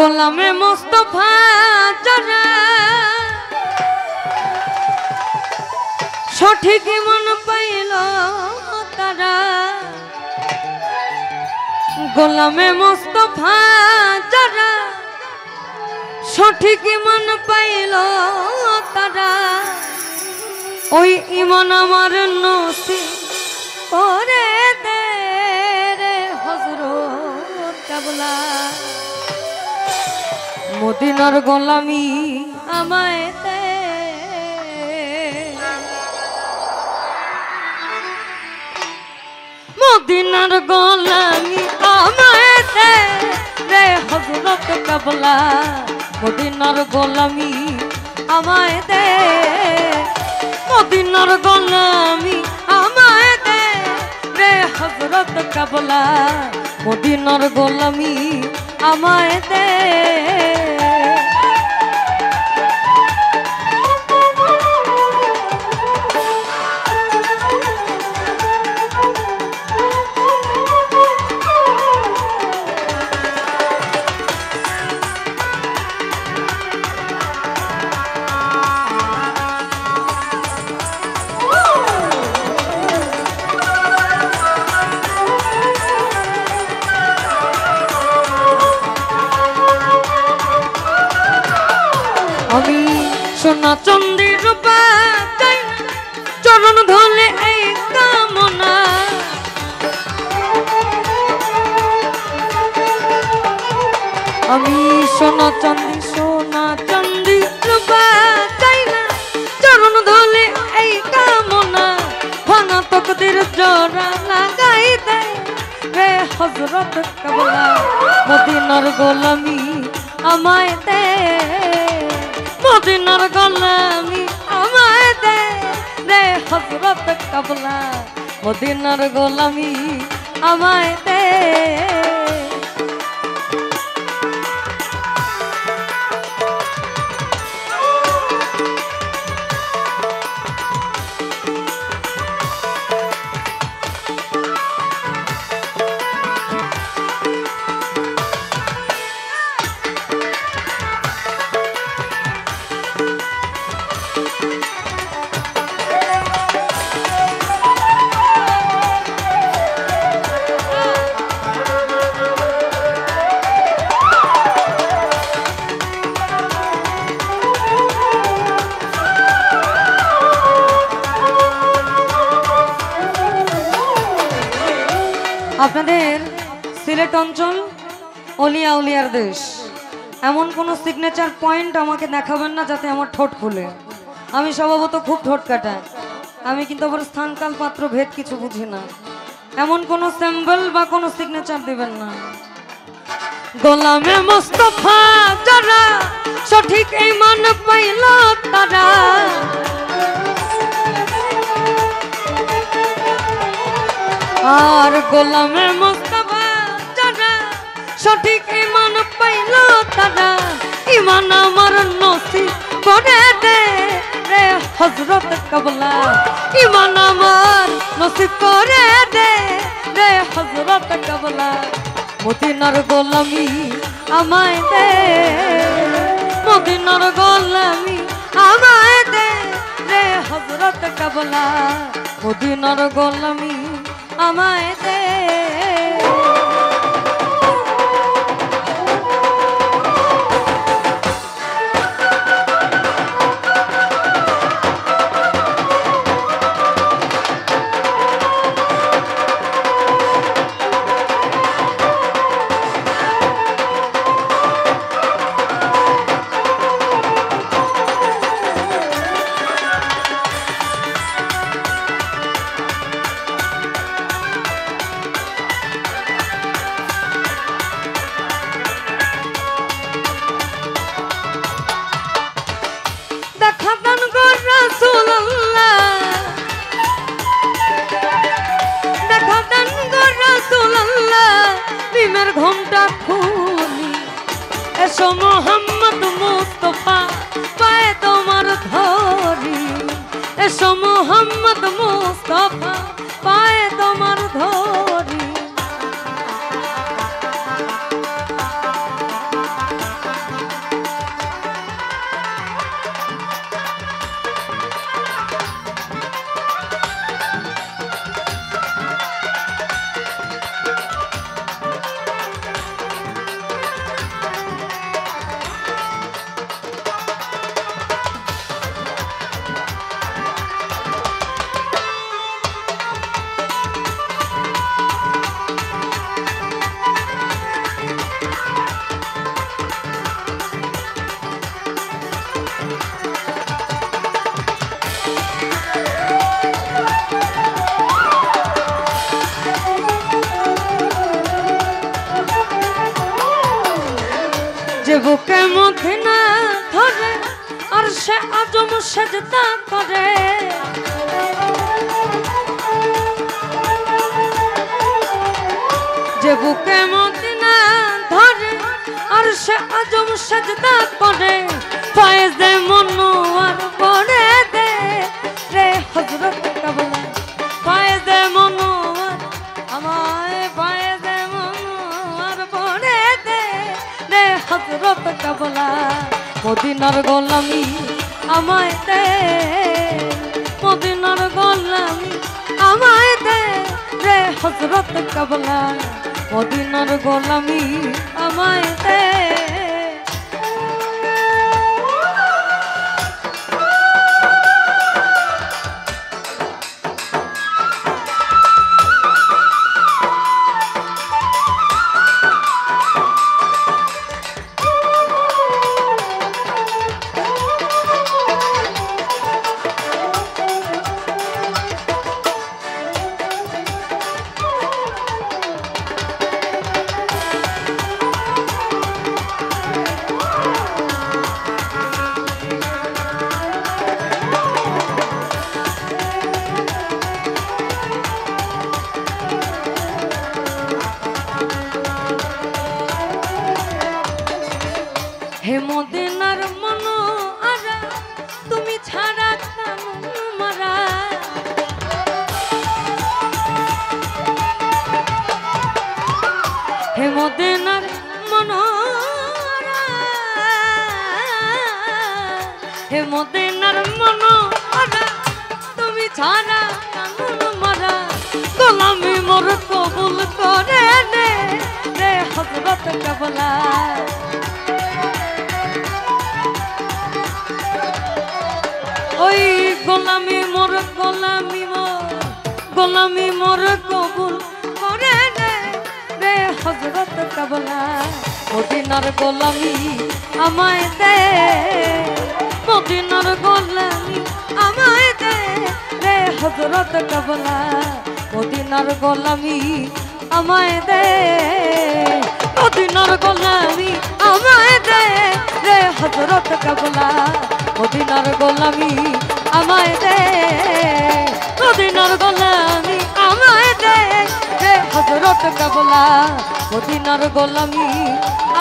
গোলামে মুস্তাফা যারা সঠিক মন পাইল তারা গোলামে মুস্তাফা যারা সঠিক মন পাইল তারা ওই ইমান আমার নসিব করে দে রে হযরত কাবলা মদিনার গোলামি আমায় দে মদিনার গোলামি আমায় দে রে হযরত কাবলা মদিনার গোলামি আমায় দে মদিনার গোলামি আমায় দে রে হযরত কাবলা মদিনার গোলামি আমায় দে আমি সোনা চন্দ্রী রূপা চাই চরণ ধলে এই কামনা আমি সোনা চান্দি রূপা চাই না চরণ ধলে এই কামনা ভাঙা তকদির জোড়া লাগাই দেয় রে হযরত কাবলা মদিনার গোলামি আমায় দে মদিনার গোলামি আমায় দে রে হযরত কাবলা মদিনার গোলামি আমায় দে আপনাদের সিলেট অঞ্চল অলিয়া উলিয়ার দেশ এমন কোনো সিগনেচার পয়েন্ট আমাকে দেখাবেন না যাতে আমার ঠোঁট খুলে আমি স্বভাবত খুব ঠোঁট কাটাই আমি কিন্তু আবার স্থানকাল পাত্র ভেদ কিছু বুঝি না এমন কোনো সিম্বল বা কোনো সিগনেচার দিবেন না গোলামে মুস্তাফা যারা সঠিক ঈমান পাইল তারা আর গোলামে মুস্তাফা যারা সঠিক ঈমান পাইল তারা ঈমান আমার নসিব করে দে রে হযরত কাবলা ঈমান আমার নসিব করে দে রে হযরত কাবলা মদিনার গোলামি আমায় দে মদিনার গোলামি আমায় দে রে হযরত কাবলা মদিনার গোলামি আমায় দে ঘোমটা খুলি এসো মোহাম্মদ মুস্তাফা পায়ে তোমার ধরি এসো মোহাম্মদ মুস্তাফা পায়ে তোমার ধরি যে বুকে মদিনা ধরে আর সে আজম সেজদা করে যে বুকে মদিনা ধরে আর সে আজম সেজদা করে ফয়েজে মনোয়ার পড়ে দে রে হযরত কাবলা ফয়েজে মনোয়ার আমায় ফয়েজে মনোয়ার পড়ে দে রে হযরত কাবলা মদিনার গোলামি আমায় দে মদিনার গোলামি আমায় দে রে হযরত কাবলা মদিনার গোলামি আমায় দে হে মদিনার মনোয়ারা তুমি ছাড়া কানুন মারা হে মদিনার মনোয়ারা হে মদিনার মনোয়ারা তুমি ছাড়া কানুন মারা গোলামি মোর কবুল করে নে রে হযরত কাবলা ওই গোলামি মোর কবুল করে নে রে হযরত কাবলা মদিনার গোলামি আমায় দে মদিনার গোলামি আমায় দে রে হযরত কাবলা মদিনার গোলামি আমায় দে মদিনার গোলামি আমায় দে রে হযরত কাবলা মদিনার গোলামি আমায় দে মদিনার গোলামি আমায় দে রে হযরত কাবলা মদিনার গোলামি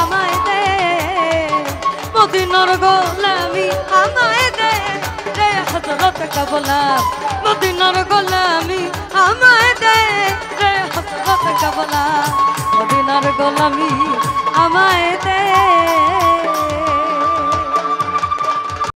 আমায় দে মদিনার গোলামি আমায় দে রে হযরত কাবলা মদিনার গোলামি আমায় দে রে হযরত কাবলা মদিনার গোলামি আমায় দে